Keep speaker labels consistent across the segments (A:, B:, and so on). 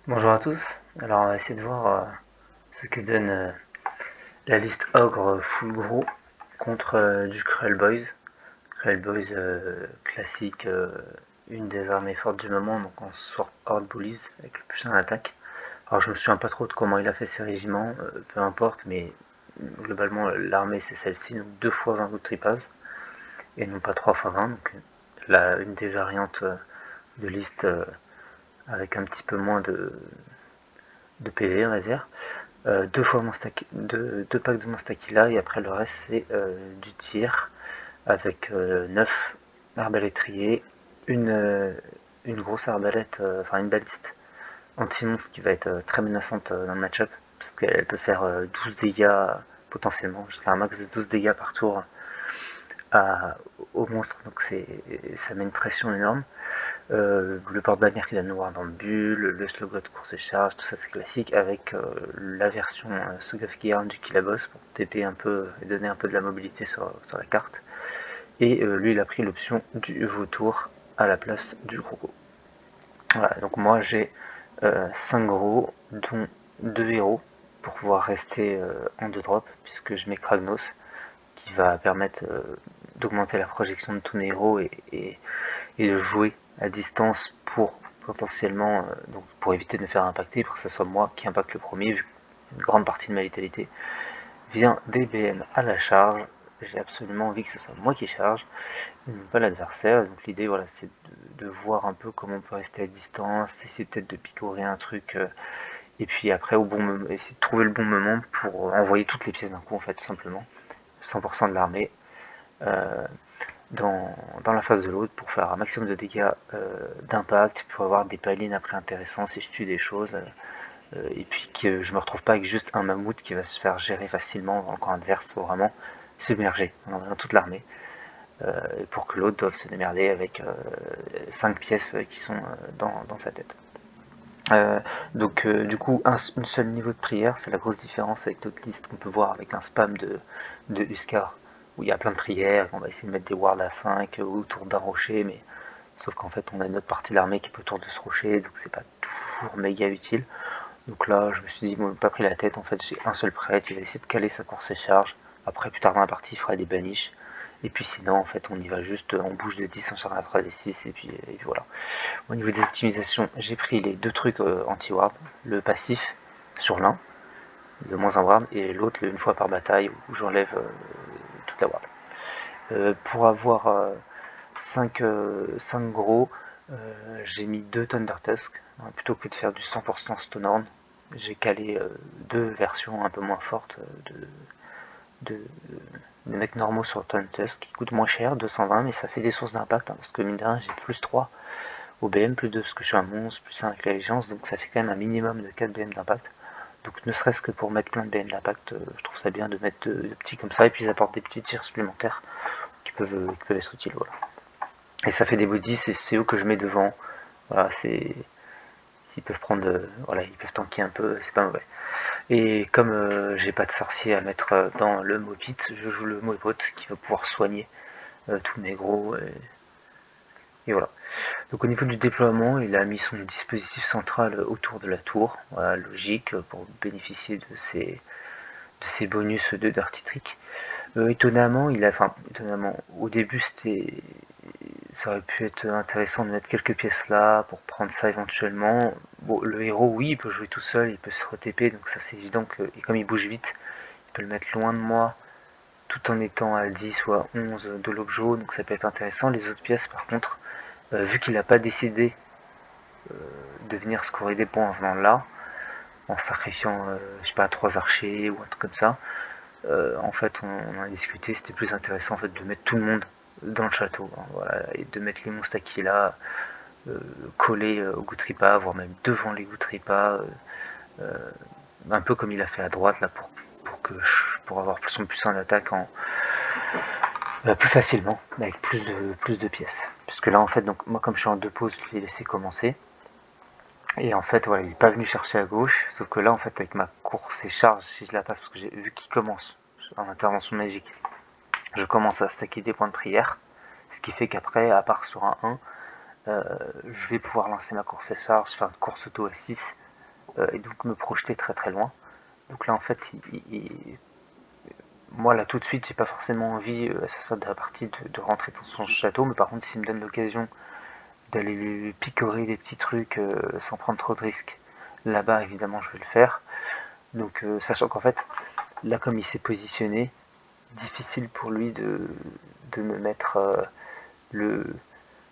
A: Bonjour à tous, alors on va essayer de voir ce que donne la liste Ogre full gros contre du Cruel Boys. Cruel Boys classique, une des armées fortes du moment, donc en sort Horde Bullies avec le plus 1 attaque. Alors je me souviens pas trop de comment il a fait ses régiments, peu importe, mais globalement l'armée c'est celle-ci, donc 2 fois 20 Good Tripaz, et non pas 3 fois 20, donc là une des variantes de liste avec un petit peu moins de PV on va dire. Deux fois deux packs de Monstakila et après le reste c'est du tir avec 9 arbalétriers, une, euh, une grosse arbalète, enfin une baliste anti-monstre qui va être très menaçante dans le match-up parce qu'elle peut faire 12 dégâts potentiellement, jusqu'à un max de 12 dégâts par tour à, au monstre, donc ça met une pression énorme. Le porte-bannière qui donne noir dans le bulle, le slow de course et charge, tout ça c'est classique, avec la version Sog of Gear du Killaboss pour TP un peu et donner un peu de la mobilité sur la carte. Et lui il a pris l'option du vautour à la place du croco. Voilà, donc moi j'ai 5 gros, dont 2 héros, pour pouvoir rester en 2 drops, puisque je mets Kragnos, qui va permettre d'augmenter la projection de tous mes héros et de jouer à distance pour potentiellement, donc pour éviter de me faire impacter, pour que ce soit moi qui impacte le premier, vu qu'une grande partie de ma vitalité vient des BM à la charge. J'ai absolument envie que ce soit moi qui charge, et non pas l'adversaire. Donc l'idée, voilà, c'est de voir un peu comment on peut rester à distance, essayer peut-être de picorer un truc, et puis après, au bon moment, essayer de trouver le bon moment pour envoyer toutes les pièces d'un coup, en fait, tout simplement. 100% de l'armée. Euh, dans la phase de l'autre pour faire un maximum de dégâts d'impact, pour avoir des palines après intéressants si je tue des choses, et puis que je me retrouve pas avec juste un mammouth qui va se faire gérer facilement dans le camp adverse, faut vraiment submerger dans toute l'armée, pour que l'autre doive se démerder avec 5 pièces qui sont dans sa tête. Du coup, une seule niveau de prière, c'est la grosse différence avec d'autres listes qu'on peut voir avec un spam de Huskar, où il y a plein de prières, on va essayer de mettre des wards à 5 autour d'un rocher, mais sauf qu'en fait on a une autre partie de l'armée qui est autour de ce rocher, donc c'est pas toujours méga utile. Donc là, je me suis dit, bon, pas pris la tête, en fait j'ai un seul prêtre, il va essayer de caler sa course et charge, après plus tard dans la partie il fera des baniches, et puis sinon en fait on y va juste, on bouge de 10, on sort la phrase des 6, et puis voilà. Au niveau des optimisations, j'ai pris les deux trucs anti-ward, le passif sur l'un, de moins en ward, et l'autre une fois par bataille où j'enlève toute la ward. Pour avoir 5 gros, j'ai mis 2 Thunder Tusk, hein, plutôt que de faire du 100% Stonehorn. J'ai calé deux versions un peu moins fortes de, de mecs normaux sur Thunder Tusk qui coûtent moins cher, 220, mais ça fait des sources d'impact, hein, parce que mine de rien j'ai plus 3 au BM, plus 2 parce que je suis un monstre, plus 1 avec l'allégeance, donc ça fait quand même un minimum de 4 BM d'impact. Donc ne serait-ce que pour mettre plein de BM d'impact, je trouve ça bien de mettre de petits comme ça, et puis ils apportent des petits tirs supplémentaires qui peuvent être utiles. Voilà. Et ça fait des bodies, c'est eux que je mets devant. Voilà, c'est. Ils peuvent prendre. Voilà, ils peuvent tanker un peu, c'est pas mauvais. Et comme j'ai pas de sorcier à mettre dans le Mobit, je joue le Mobot qui va pouvoir soigner tous mes gros. Et voilà. Donc au niveau du déploiement, il a mis son dispositif central autour de la tour, voilà, logique, pour bénéficier de ces bonus de Dirty Trick. Étonnamment, au début ça aurait pu être intéressant de mettre quelques pièces là pour prendre ça éventuellement. Bon, le héros, oui, il peut jouer tout seul, il peut se re-TP, donc ça c'est évident que, et comme il bouge vite, il peut le mettre loin de moi tout en étant à 10 ou à 11 de l'objet, donc ça peut être intéressant. Les autres pièces, par contre, vu qu'il n'a pas décidé de venir scorer des points en venant là, en sacrifiant, je sais pas, 3 archers ou un truc comme ça, en fait, on a discuté, c'était plus intéressant en fait de mettre tout le monde dans le château, hein, voilà, et de mettre les monstres là, collés au Gutripa, voire même devant les Gutripa, un peu comme il a fait à droite là pour avoir son puissant d'attaque plus facilement, avec plus de pièces. Puisque là en fait, donc moi comme je suis en deux pauses, je l'ai laissé commencer. Et en fait, voilà, il n'est pas venu chercher à gauche, sauf que là, en fait, avec ma course et charge, si je la passe, parce que j'ai vu qu'il commence en intervention magique, je commence à stacker des points de prière, ce qui fait qu'après, à part sur un 1, je vais pouvoir lancer ma course et charge, faire une course auto à 6, et donc me projeter très très loin. Donc là en fait, moi là tout de suite j'ai pas forcément envie à ce stade de la partie de rentrer dans son château, mais par contre s'il me donne l'occasion d'aller lui picorer des petits trucs sans prendre trop de risques, là-bas évidemment je vais le faire. Donc sachant qu'en fait, là comme il s'est positionné, difficile pour lui de me mettre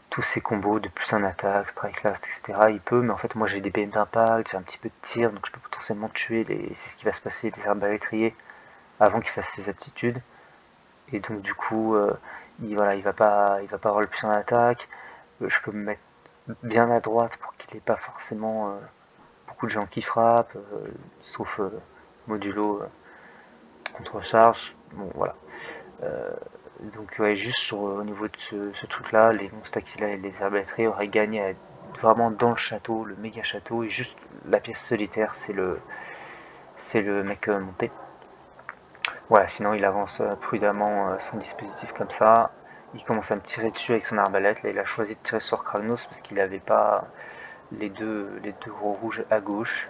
A: tous ces combos de plus un attaque, strike last, etc. Il peut, mais en fait moi j'ai des BM d'impact, j'ai un petit peu de tir, donc je peux potentiellement tuer c'est ce qui va se passer, les arbalétriers avant qu'il fasse ses aptitudes. Et donc du coup, voilà, il va pas avoir le plus en attaque. Je peux me mettre bien à droite pour qu'il n'ait pas forcément beaucoup de gens qui frappent, sauf modulo contre-charge. Bon voilà. Euh, donc ouais, juste au niveau de ce truc-là, les monstres Aquila et les arbalétriers auraient gagné à être vraiment dans le château, le méga château, et juste la pièce solitaire, c'est le mec monté. Voilà, sinon il avance prudemment son dispositif comme ça. Il commence à me tirer dessus avec son arbalète. Là, il a choisi de tirer sur Kragnos parce qu'il n'avait pas les deux gros rouges à gauche.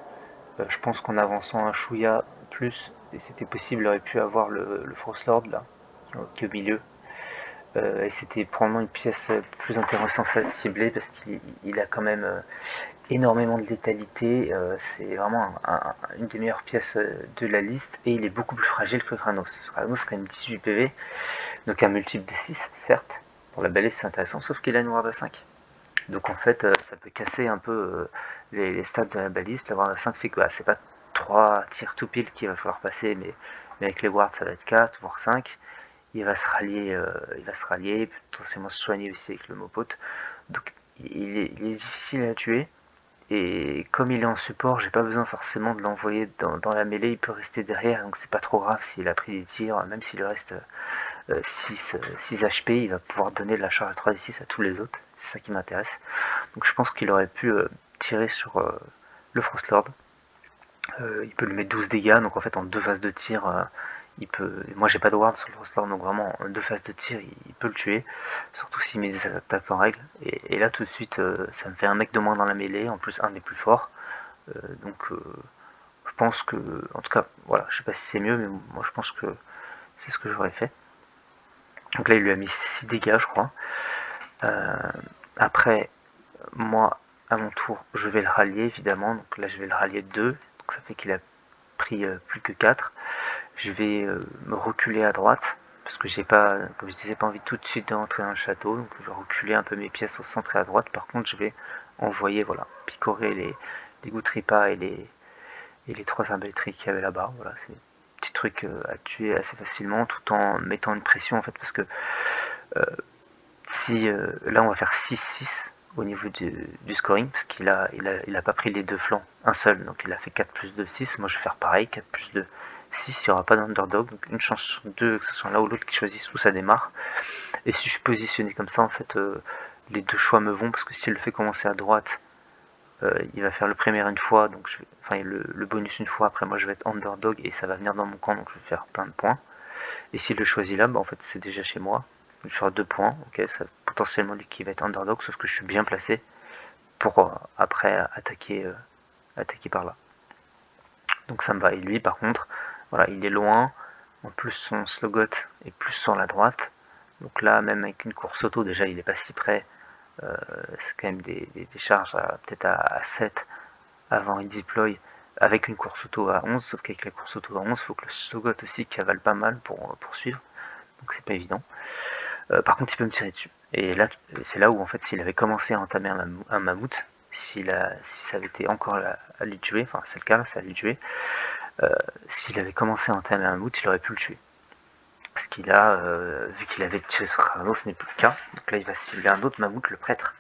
A: Je pense qu'en avançant un chouïa plus, et c'était possible, il aurait pu avoir le Frost Lord là, qui est au milieu. Et c'était probablement une pièce plus intéressante à cibler parce qu'il a quand même énormément de létalité. C'est vraiment une des meilleures pièces de la liste et il est beaucoup plus fragile que Kranos. Kranos, c'est quand même 18 PV, donc un multiple de 6, certes. Pour la balise, c'est intéressant, sauf qu'il a une ward de 5. Donc en fait, ça peut casser un peu les stats de la balise. La ward de 5 fait que c'est pas 3 tirs tout pile qu'il va falloir passer, mais avec les wards, ça va être 4, voire 5. Il va se rallier, potentiellement se soigner aussi avec le mopote. Donc il est difficile à tuer. Et comme il est en support, j'ai pas besoin forcément de l'envoyer dans la mêlée, il peut rester derrière, donc c'est pas trop grave s'il a pris des tirs, même s'il reste 6 HP, il va pouvoir donner de la charge à 3d6 à tous les autres, c'est ça qui m'intéresse. Donc je pense qu'il aurait pu tirer sur le Frostlord. Il peut lui mettre 12 dégâts, donc en fait en 2 phases de tir, il peut. Moi j'ai pas de ward sur le Frostlord, donc vraiment en 2 phases de tir, il peut le tuer, surtout s'il met des attaques en règle. Et là tout de suite, ça me fait un mec de moins dans la mêlée, en plus un des plus forts. Donc je pense que, en tout cas, voilà, je sais pas si c'est mieux, mais moi je pense que c'est ce que j'aurais fait. Donc là il lui a mis 6 dégâts je crois. Après, moi à mon tour, je vais le rallier évidemment, donc là je vais le rallier de 2, donc ça fait qu'il a pris plus que 4. Je vais me reculer à droite, parce que j'ai pas, comme je disais, pas envie tout de suite de rentrer dans le château, donc je vais reculer un peu mes pièces au centre et à droite. Par contre, je vais envoyer, voilà, picorer les Goutripas et les 3 arbalétriers qu'il y avait là-bas. Voilà, c'est des petits trucs à tuer assez facilement, tout en mettant une pression, en fait, parce que si là, on va faire 6-6 au niveau du scoring, parce qu'il a pas pris les 2 flancs, un seul, donc il a fait 4 plus 2, 6. Moi, je vais faire pareil, 4 plus 2, 6, il n'y aura pas d'underdog, donc une chance sur 2 que ce soit l'un ou l'autre qui choisisse où ça démarre. Et si je suis positionné comme ça, en fait, les 2 choix me vont, parce que s'il le fait commencer à droite, il va faire le premier une fois, donc le bonus une fois, après moi je vais être underdog et ça va venir dans mon camp, donc je vais faire plein de points. Et s'il le choisit là, en fait c'est déjà chez moi, je vais faire 2 points, ok, ça potentiellement lui qui va être underdog, sauf que je suis bien placé pour après attaquer par là. Donc ça me va. Et lui par contre, voilà, il est loin, en plus son slogot est plus sur la droite, donc là même avec une course auto, déjà il est pas si près, c'est quand même des charges peut-être à 7 avant il deploy, avec une course auto à 11, sauf qu'avec la course auto à 11, il faut que le slogot aussi cavale pas mal pour poursuivre, donc c'est pas évident. Par contre il peut me tirer dessus. Et là c'est là où en fait s'il avait commencé à entamer un mammouth, si ça avait été encore à lui tuer, enfin c'est le cas là, ça allait le tuer, s'il avait commencé à entamer un mammouth, il aurait pu le tuer. Parce qu'il a, vu qu'il avait tiré sur Kranos, ce n'est plus le cas. Donc là il va cibler un autre mammouth, le prêtre.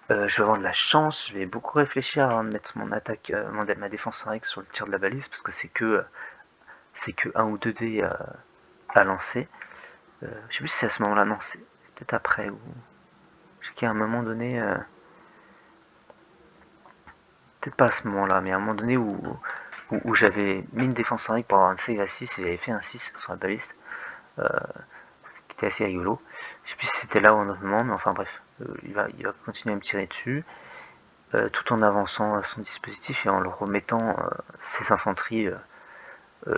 A: Je vais avoir de la chance, je vais beaucoup réfléchir avant de mettre mon attaque, ma défense en règle sur le tir de la balise, parce que c'est que 1 ou 2 dés à lancer. Je sais plus si c'est à ce moment-là, non, c'est peut-être après, ou je sais qu'à un moment donné, peut-être pas à ce moment-là, mais à un moment donné où j'avais mis une défense en règle pour avoir un save à 6 et j'avais fait un 6 sur la baliste, qui était assez rigolo. Je sais plus si c'était là ou un autre moment, mais enfin bref, il va continuer à me tirer dessus. tout en avançant son dispositif et en le remettant ses infanteries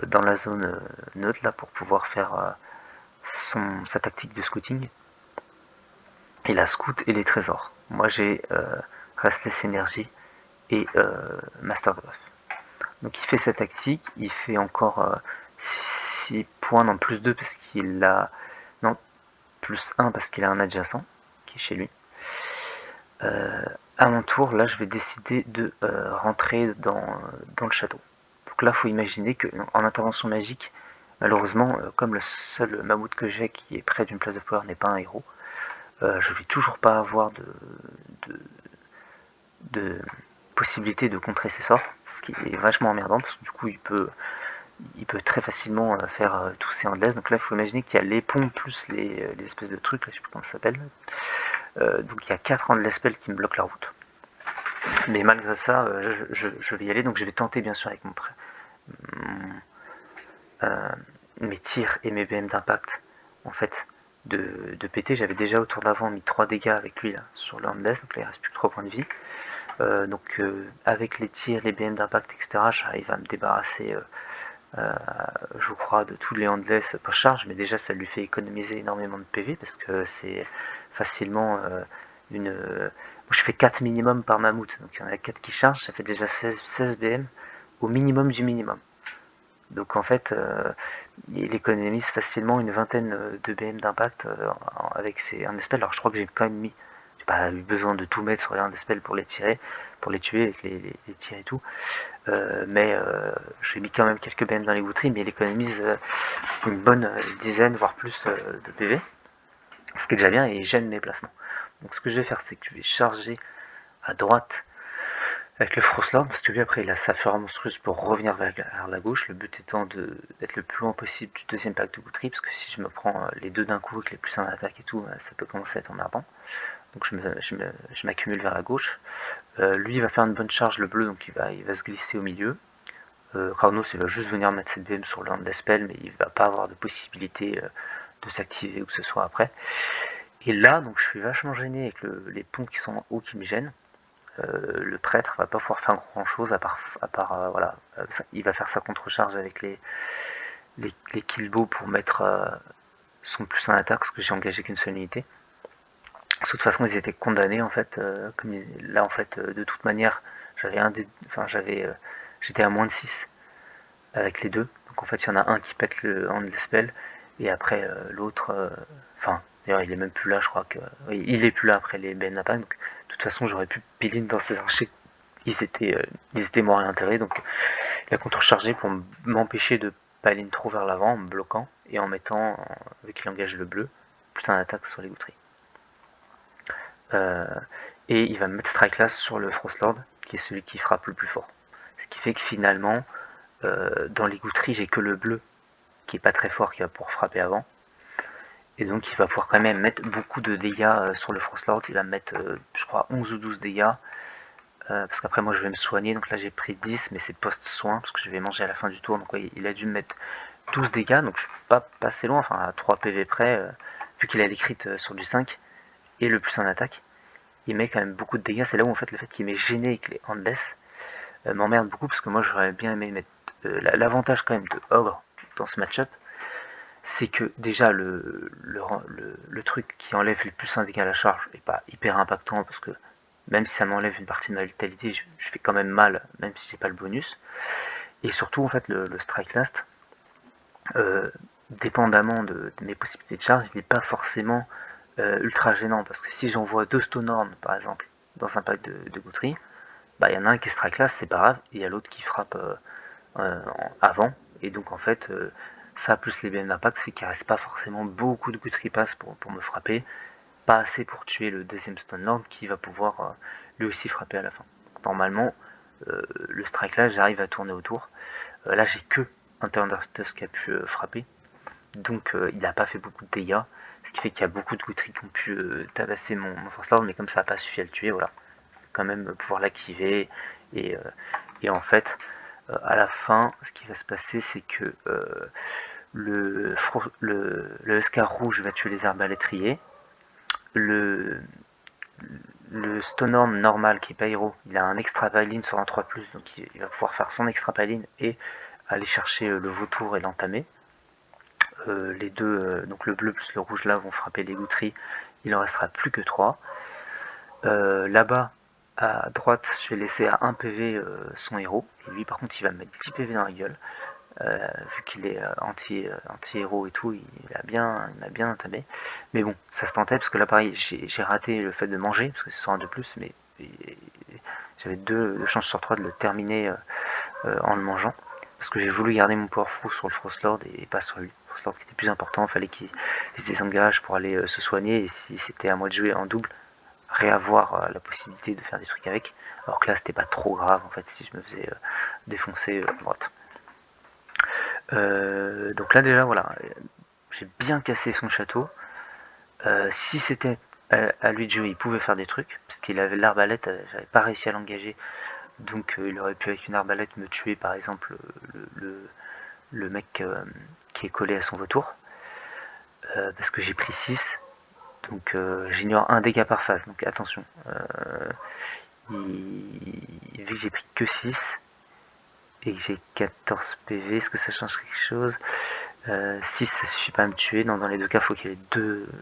A: dans la zone neutre là pour pouvoir faire sa tactique de scouting. Et la scout et les trésors. Moi j'ai Restless Energy et Master Buff. Donc il fait sa tactique, il fait encore 6 points, non plus 2 parce qu'il a... Non, plus 1 parce qu'il a un adjacent qui est chez lui. À mon tour, là je vais décider de rentrer dans le château. Donc là il faut imaginer qu'en intervention magique, malheureusement, comme le seul mammouth que j'ai qui est près d'une place de pouvoir n'est pas un héros, je vais toujours pas avoir de possibilité de contrer ses sorts, ce qui est vachement emmerdant parce que du coup il peut très facilement faire tous ses handless. Donc là il faut imaginer qu'il y a les pompes plus les espèces de trucs, là, je sais plus comment ça s'appelle. Donc il y a 4 handless spells qui me bloquent la route. Mais malgré ça, je vais y aller, donc je vais tenter bien sûr avec mes tirs et mes BM d'impact en fait de péter. J'avais déjà au tour d'avant mis 3 dégâts avec lui là, sur le handless, donc là il reste plus que 3 points de vie. Donc avec les tirs, les BM d'impact, etc., j'arrive à me débarrasser, je crois, de tous les handless post-charge, mais déjà ça lui fait économiser énormément de PV, parce que c'est facilement je fais 4 minimum par mammouth, donc il y en a 4 qui chargent, ça fait déjà 16 BM au minimum du minimum. Donc en fait, il économise facilement une vingtaine de BM d'impact avec ses spells. Alors je crois que j'ai quand même mis, j'ai pas eu besoin de tout mettre sur les spells pour les tirer, pour les tuer avec les tirs et tout. Mais j'ai mis quand même quelques BM dans les goutteries, mais il économise une bonne dizaine, voire plus de PV. Ce qui est déjà bien et gêne mes placements. Donc ce que je vais faire, c'est que je vais charger à droite avec le Frostlord, parce que lui après il a sa fureur monstrueuse pour revenir vers la gauche, le but étant d'être le plus loin possible du deuxième pack de goutterie, parce que si je me prends les deux d'un coup avec les plus 1 d'attaque et tout, ça peut commencer à être emmerdant. Donc je m'accumule vers la gauche. Lui il va faire une bonne charge, le bleu, donc il va se glisser au milieu. Carnos il va juste venir mettre cette BM sur le hand spell, mais il va pas avoir de possibilité de s'activer ou que ce soit après. Et là, donc je suis vachement gêné avec les ponts qui sont en haut qui me gênent. Le prêtre va pas pouvoir faire grand chose à part voilà, il va faire sa contre-charge avec les killbows pour mettre son plus en attaque, parce que j'ai engagé qu'une seule unité. De toute façon ils étaient condamnés en fait, là en fait de toute manière j'étais à moins de 6 avec les deux, donc en fait il y en a un qui pète le hand spell et après l'autre, d'ailleurs il est même plus là, je crois que oui, il est plus là après les Ben Attack, donc de toute façon j'aurais pu pile dans ces archers, ils étaient morts à l'intérêt, donc il a contre-chargé pour m'empêcher de paline trop vers l'avant en me bloquant et en mettant, vu qu'il engage le bleu, plus un attaque sur les goutteries. Et il va me mettre Strike Last sur le Frostlord, qui est celui qui frappe le plus fort. Ce qui fait que finalement, dans les goutteries, j'ai que le bleu, qui est pas très fort, qui va pouvoir frapper avant. Et donc il va pouvoir quand même mettre beaucoup de dégâts sur le Frostlord. Il va me mettre, je crois, 11 ou 12 dégâts. Parce qu'après moi je vais me soigner, donc là j'ai pris 10, mais c'est post-soin, parce que je vais manger à la fin du tour. Donc ouais, il a dû me mettre 12 dégâts, donc je suis pas passé loin, enfin à 3 PV près, vu qu'il a l'écrit sur du 5, et le plus en attaque. Il met quand même beaucoup de dégâts, c'est là où en fait le fait qu'il m'ait gêné avec les handless m'emmerde beaucoup, parce que moi j'aurais bien aimé mettre... L'avantage quand même de Ogre dans ce match-up, c'est que déjà le truc qui enlève les plus 1 dégâts à la charge est pas hyper impactant, parce que même si ça m'enlève une partie de ma vitalité, je fais quand même mal, même si j'ai pas le bonus. Et surtout en fait le Strike Last, dépendamment de mes possibilités de charge, il n'est pas forcément ultra gênant, parce que si j'envoie 2 Stonehorn par exemple dans un pack de goutterie, il y en a un qui est Strike Last, c'est pas grave, et il y a l'autre qui frappe avant, et donc en fait ça plus les BM d'impact fait qu'il reste pas forcément beaucoup de goutterie pass pour me frapper, pas assez pour tuer le deuxième Stonelord qui va pouvoir lui aussi frapper à la fin. Donc, normalement le strike là j'arrive à tourner autour. Là j'ai que un Thundertusk qui a pu frapper, donc il n'a pas fait beaucoup de dégâts, ce qui fait qu'il y a beaucoup de goutteries qui ont pu tabasser mon Force Lord, mais comme ça n'a pas suffi à le tuer, voilà, quand même pouvoir l'activer et en fait à la fin ce qui va se passer c'est que le Huskar rouge va tuer les arbalétriers, le le Stonorm normal qui est pas héros, il a un extra paline sur un 3+, donc il va pouvoir faire son extra paline et aller chercher le vautour et l'entamer. Les deux, donc le bleu plus le rouge là, vont frapper les goutteries, il en restera plus que 3. Là-bas, à droite, je vais laisser à 1 PV son héros, et lui par contre il va me mettre 10 PV dans la gueule. Vu qu'il est anti-héros et tout, il m'a bien entamé. Mais bon, ça se tentait, parce que là pareil, j'ai raté le fait de manger, parce que c'est sur un de plus, mais j'avais 2 chances sur 3 de le terminer en le mangeant. Parce que j'ai voulu garder mon Powerful sur le Frostlord et pas sur lui. Frostlord qui était plus important, il fallait qu'il se désengage pour aller se soigner, et si c'était à moi de jouer en double, réavoir la possibilité de faire des trucs avec. Alors que là c'était pas trop grave en fait si je me faisais défoncer à droite. Donc là déjà voilà, j'ai bien cassé son château. Si c'était à lui de jouer, il pouvait faire des trucs, parce qu'il avait l'arbalète, j'avais pas réussi à l'engager, donc il aurait pu avec une arbalète me tuer par exemple le mec qui est collé à son vautour, parce que j'ai pris 6, donc j'ignore un dégât par phase, donc attention. Vu que j'ai pris que 6, et que j'ai 14 PV, est-ce que ça change quelque chose? 6 ça suffit pas à me tuer, dans les deux cas il faut qu'il y ait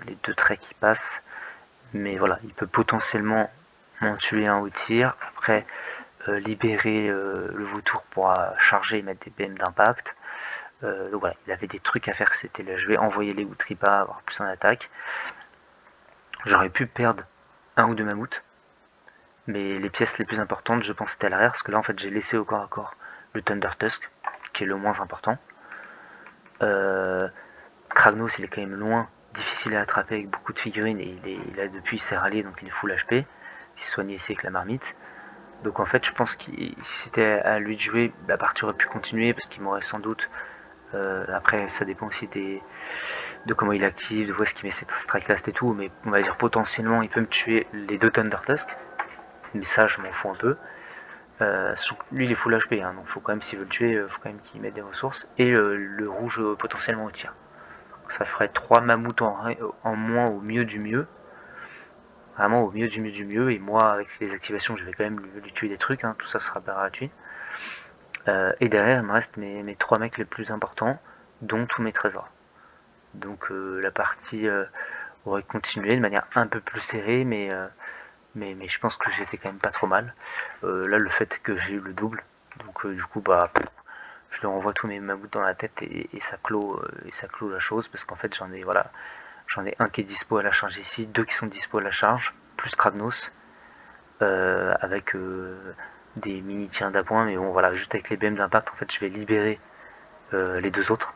A: les deux traits qui passent, mais voilà, il peut potentiellement m'en tuer un au tir, après libérer le vautour pour charger et mettre des BM d'impact. Donc voilà, il avait des trucs à faire, c'était là, je vais envoyer les Outripas, avoir plus en attaque. J'aurais pu perdre un ou deux mammouths, mais les pièces les plus importantes je pense c'était à l'arrière, parce que là en fait j'ai laissé au corps à corps le Thunder Tusk, qui est le moins important. Kragnos il est quand même loin, difficile à attraper avec beaucoup de figurines, et il a depuis il s'est rallié, donc il est full HP, il s'est soigné ici avec la marmite. Donc en fait je pense que si c'était à lui de jouer, la partie aurait pu continuer, parce qu'il m'aurait sans doute, après ça dépend aussi de comment il active, de où est-ce qu'il met ses strike last et tout, mais on va dire potentiellement il peut me tuer les 2 Thunder Tusk, mais ça je m'en fous un peu. Lui il est full HP, hein, donc faut quand même, s'il veut le tuer, faut quand même qu'il mette des ressources, et le rouge potentiellement au tir. Donc ça ferait 3 mammouths en moins au mieux du mieux, vraiment au mieux du mieux du mieux, et moi avec les activations je vais quand même lui tuer des trucs, hein, tout ça sera gratuit. Et derrière il me reste mes 3 mecs les plus importants, dont tous mes trésors. Donc la partie aurait continué de manière un peu plus serrée, mais je pense que j'étais quand même pas trop mal. Là le fait que j'ai eu le double, donc du coup bah je leur envoie tous mes mammouths dans la tête, et ça clôt la chose, parce qu'en fait j'en ai un qui est dispo à la charge ici, 2 qui sont dispo à la charge, plus Kragnos, avec des mini tirs d'appoint, mais bon voilà, juste avec les BM d'impact en fait je vais libérer les 2 autres,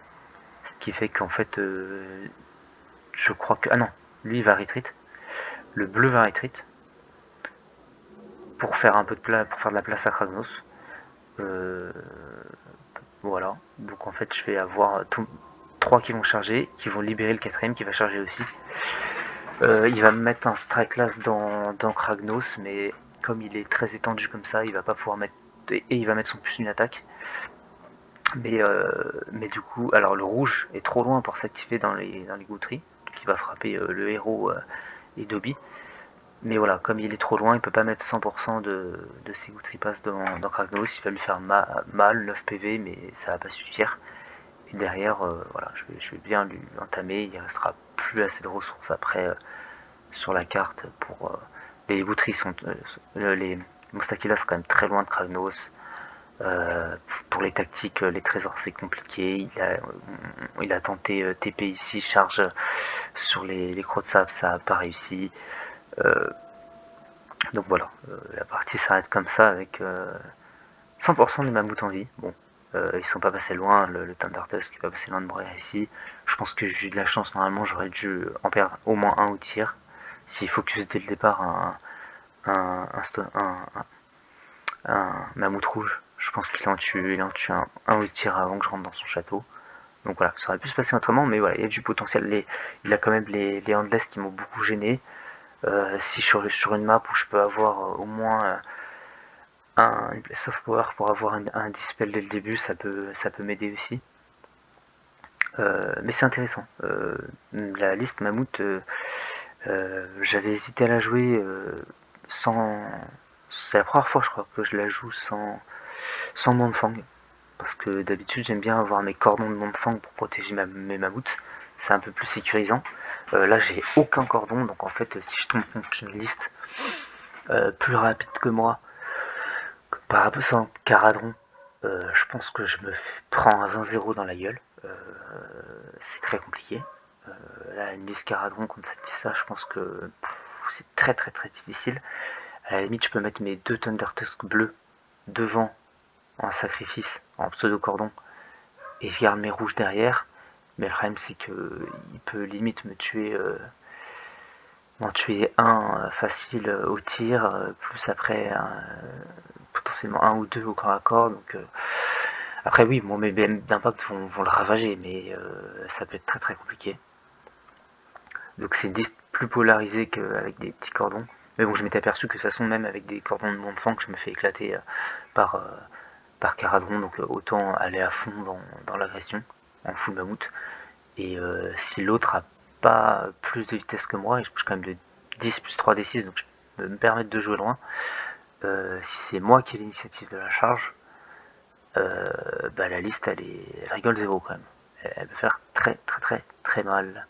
A: ce qui fait qu'en fait je crois que, ah non, lui il va retreat, le bleu va retreat pour faire un peu de place, pour faire de la place à Kragnos. Voilà, donc en fait je vais avoir 3 qui vont charger, qui vont libérer le 4ème qui va charger aussi. Il va me mettre un strike last dans Kragnos, mais comme il est très étendu comme ça, il va pas pouvoir mettre, et il va mettre son plus une attaque. Mais du coup, alors le rouge est trop loin pour s'activer dans les goutteries, qui va frapper le héros et Dobby. Mais voilà, comme il est trop loin, il peut pas mettre 100% de ses goutteries pass dans Kragnos, il va lui faire mal, 9 PV, mais ça va pas suffire. Et derrière, voilà, je vais bien lui entamer, il restera plus assez de ressources après sur la carte pour... les goutteries sont... les Mustakilas sont quand même très loin de Kragnos. Pour les tactiques, les trésors c'est compliqué, il a tenté TP ici, charge sur les crocs de sable, ça n'a pas réussi. Donc voilà, la partie s'arrête comme ça avec 100% des mammouths en vie. Bon, ils sont pas passés loin, le Thunder Tusk est pas passé loin de mourir ici. Je pense que j'ai eu de la chance, normalement j'aurais dû en perdre au moins un au tir. S'il focus dès le départ un mammouth rouge, je pense qu'il en tue un au tir avant que je rentre dans son château. Donc voilà, ça aurait pu se passer autrement, mais voilà, il y a du potentiel. Il a quand même les handless qui m'ont beaucoup gêné. Si je suis sur une map où je peux avoir au moins une soft power pour avoir un dispel dès le début, ça peut m'aider aussi. Mais c'est intéressant. La liste mammouth J'avais hésité à la jouer sans... C'est la première fois je crois que je la joue sans Montfang. Parce que d'habitude j'aime bien avoir mes cordons de Montfang pour protéger mes mammouths. C'est un peu plus sécurisant. Là j'ai aucun cordon, donc en fait si je tombe contre une liste plus rapide que moi, par rapport à un Caradron, je pense que je me prends un 20-0 dans la gueule. C'est très compliqué. Là, une liste Caradron contre cette Tissa, je pense que c'est très très très difficile. À la limite, je peux mettre mes deux Thundertusk bleus devant en sacrifice, en pseudo cordon, et je garde mes rouges derrière. Mais le problème, c'est que il peut limite m'en tuer un facile au tir, plus après potentiellement un ou deux au corps à corps. Donc après oui, bon, mes BM d'impact vont le ravager, mais ça peut être très très compliqué. Donc c'est une liste plus polarisée qu'avec des petits cordons. Mais bon, je m'étais aperçu que de toute façon, même avec des cordons de Montfang, je me fais éclater par, par Caradron, donc autant aller à fond dans l'agression, en full mammouth. Et si l'autre a pas plus de vitesse que moi, et je bouge quand même de 10 plus 3 D6, donc je peux me permettre de jouer loin. Si c'est moi qui ai l'initiative de la charge, bah la liste elle rigole zéro quand même. Elle peut faire très très très très mal.